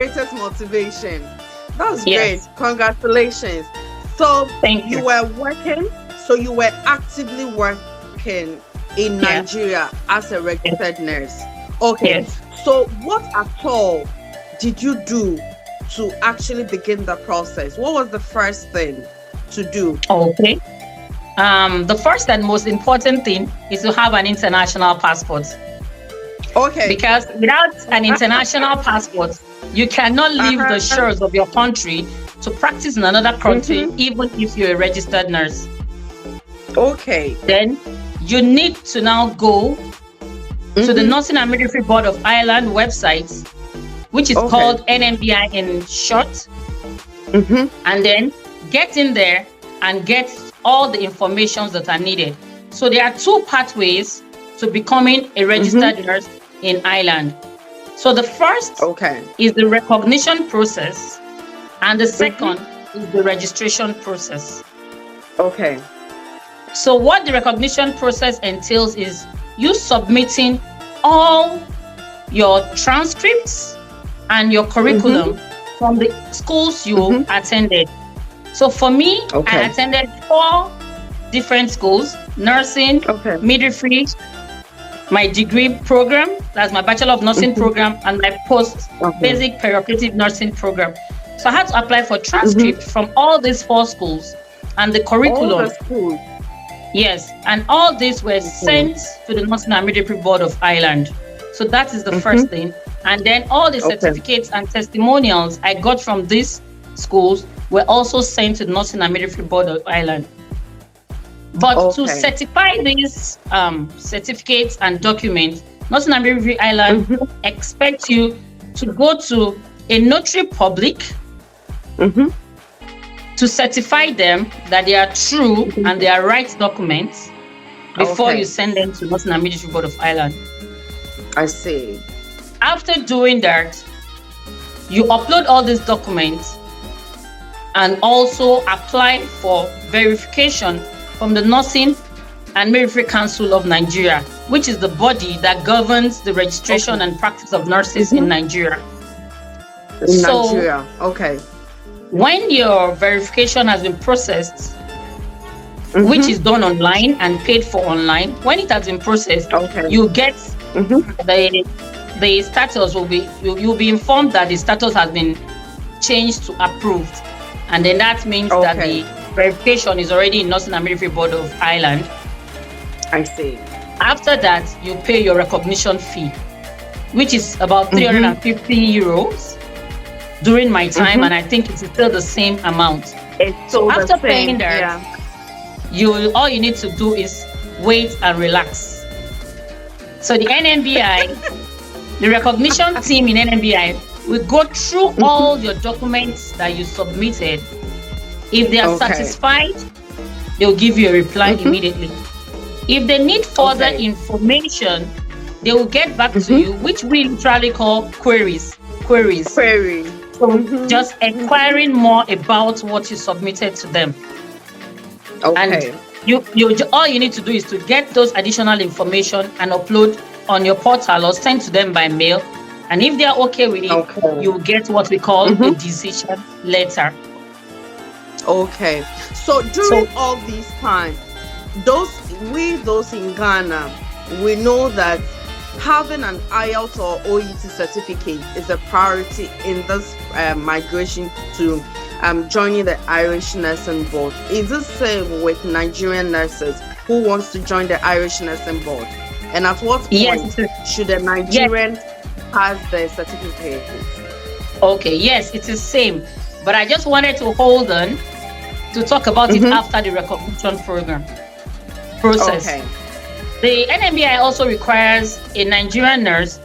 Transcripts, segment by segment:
greatest motivation. That's great. Yes. Congratulations. So Thank you you. were working, so you were actively working in Yeah. Nigeria as a registered nurse. Okay. Yes. So what at all did you do to actually begin the process? What was the first thing to do? Okay. The first and most important thing is to have an international passport, Okay. because without an international passport, you cannot leave the Uh-huh. shores of your country to practice in another country, Mhm. even if you're a registered nurse. Okay. Then you need to now go to the Mhm. Nursing and Midwifery Board of Ireland website, which is Okay. called NMBI in short, Mhm. and then get in there and get all the informations that are needed. So there are two pathways to becoming a registered nurse in Ireland. So the first Okay. is the recognition process, and the second is the registration process. Okay. So what the recognition process entails is you submitting all your transcripts and your curriculum from the schools you attended. So for me, Okay. I attended 4 different schools: nursing, Okay. midwifery, my degree program, that's my Bachelor of Nursing program, and my post basic perioperative nursing program. So I had to apply for transcript from all these 4 schools and the All curriculum. the schools. Yes, and all these were sent to the Nursing and Midwifery Board of Ireland. So that is the first thing. And then all the certificates and testimonials I got from these schools were also sent to the Nursing and Midwifery Board of Ireland. But to certify these certificates and documents, Nursing and Midwifery Ireland expects you to go to a notary public to certify them that they are true and they are right documents before you send them to Nursing and Midwifery Board of Ireland. I see. After doing that, you upload all these documents and also apply for verification from the Nursing and Midwifery Council of Nigeria, which is the body that governs the registration and practice of nurses in Nigeria. In Nigeria. Okay. When your verification has been processed, which is done online and paid for online, when it has been processed, you get the status will be, you'll be informed that the status has been changed to approved. And then that means that the verification is already in Nursing and Midwifery Board of Ireland. I see. After that, you pay your recognition fee, which is about 350 euros during my time, and I think it's still the same amount. So after paying that, all you need to do is wait and relax. So the NMBI, the recognition team in NMBI, will go through all your documents that you submitted. If they are satisfied, they'll give you a reply immediately. If they need further information, they will get back to you, which we literally call queries. So just inquiring more about what you submitted to them. And you all you need to do is to get those additional information and upload on your portal or send to them by mail. And if they are okay with it, you get what we call a decision letter. Okay. So during all this time, those in Ghana, we know that having an IELTS or OET certificate is a priority in this migration to joining the Irish Nursing Board. Is the same with Nigerian nurses who wants to join the Irish Nursing Board? And at what point should a Nigerian pass the certificate? Okay, yes, it is same. But I just wanted to hold on to talk about it after the recognition process. The NMBI also requires a Nigerian nurse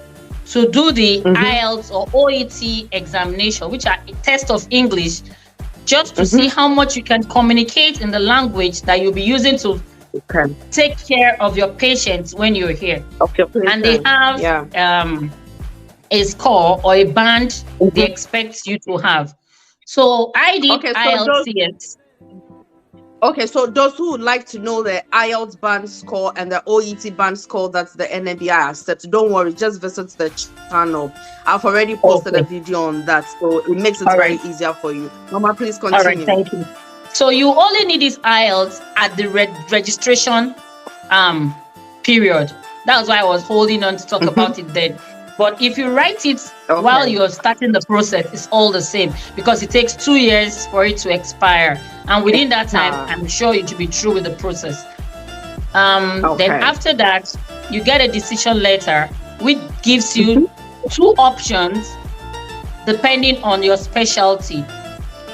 to do the IELTS or OET examination, which are a test of English, just to see how much you can communicate in the language that you'll be using to take care of your patients when you're here. And they have a score or a band they expect you to have. So I did IELTS. Okay, so those who would like to know the IELTS band score and the OET band score, that's the NMBI accept, don't worry, just visit the channel. I've already posted a video on that, so it makes it very easier for you. Mama, please continue. All right, thank you. So you only need this IELTS at the registration period. That's why I was holding on to talk about it then. But if you write it while you're starting the process, it's all the same, because it takes 2 years for it to expire. And within that time, I'm sure you should be through with the process. Then after that, you get a decision letter, which gives you 2 options depending on your specialty.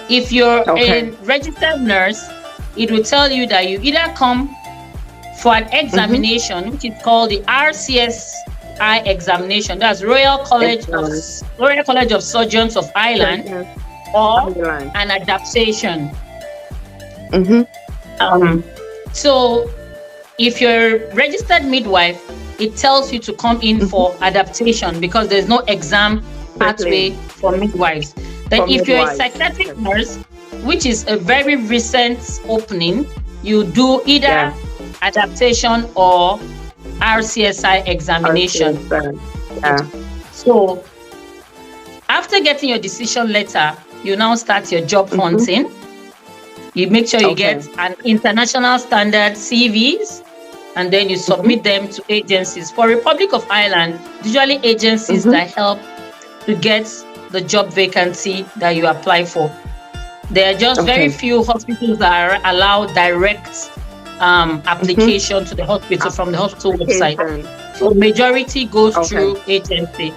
If you're a registered nurse, it will tell you that you either come for an examination, which is called the RCSI examination. That's Royal College of Surgeons of Ireland, or an adaptation. So if you're a registered midwife, it tells you to come in for adaptation, because there's no exam pathway for midwives. Then if you're a psychiatric nurse, which is a very recent opening, you do either adaptation or RCSI examination. So after getting your decision letter, you now start your job hunting. You make sure you get an international standard CVs, and then you submit them to agencies. For Republic of Ireland, usually agencies that help to get the job vacancy that you apply for. There are just very few hospitals that are allowed direct application to the hospital from the hospital website. So majority goes through agency.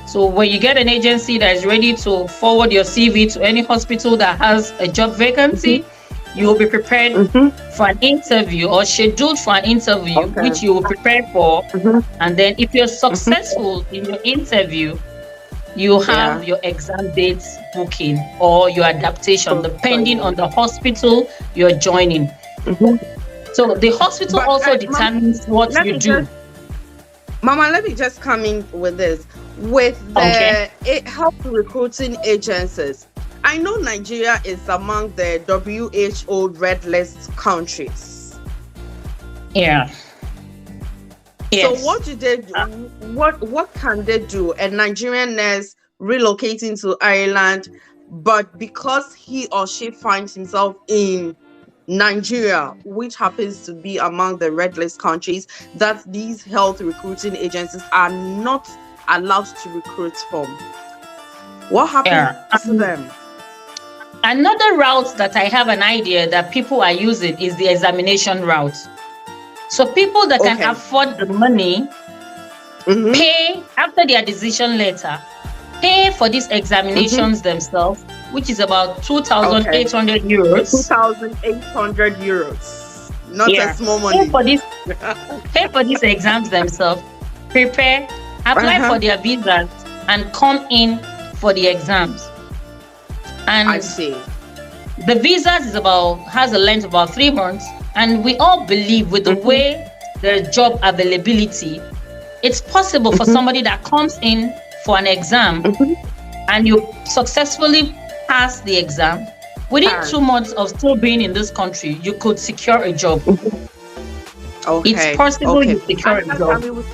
So when you get an agency that is ready to forward your CV to any hospital that has a job vacancy, you will be prepared for an interview, or scheduled for an interview, which you will prepare for. And then if you're successful in your interview, you have your exam dates booking or your adaptation, depending on the hospital you're joining. So the hospital also determines what you do. Mama, let me just come in with this. With the health recruiting agencies, I know Nigeria is among the WHO red list countries. So what do they do? What can they do? A Nigerian nurse relocating to Ireland, but because he or she finds himself in Nigeria, which happens to be among the red list countries that these health recruiting agencies are not allowed to recruit from, what happens to them? Another route that I have an idea that people are using is the examination route. So people that can afford the money pay, after their decision letter, pay for these examinations themselves, which is about 2,800 euros. 2,800 euros. Not a small money. Pay for these exams themselves, prepare, apply for their visas, and come in for the exams. And I see. The visas has a length of about 3 months, and we all believe with the way there's job availability, it's possible for somebody that comes in for an exam and you successfully pass the exam, within 2 months of still being in this country, you could secure a job. It's possible you secure a job.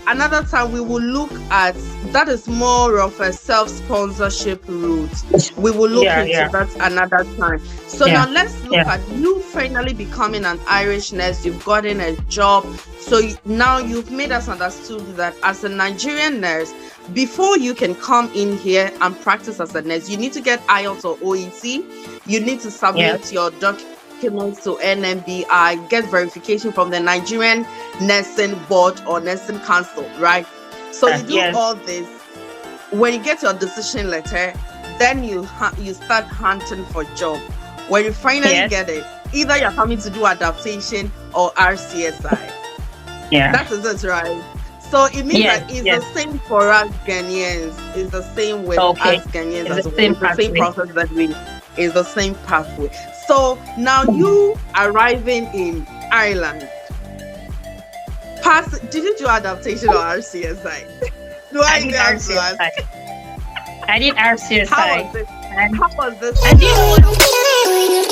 Another time we will look at, that is more of a self-sponsorship route. We will look into that another time. So now let's look at you finally becoming an Irish nurse. You've gotten a job. So now you've made us understood that as a Nigerian nurse, before you can come in here and practice as a nurse, you need to get IELTS or OET. You need to submit your documents to NMBI, get verification from the Nigerian Nursing Board or Nursing Council, right? So you do all this. When you get your decision letter, then you start hunting for a job. When you finally get it, either you're coming to do adaptation or RCSI. That is it, right? So it means that it's the same for us Ghanaians. It's the same with us Ghanaians. It's the same process that is the same pathway. So now you arriving in Ireland, did you do adaptation or RCSI? I did RCSI. I did RCSI. How was this? I did.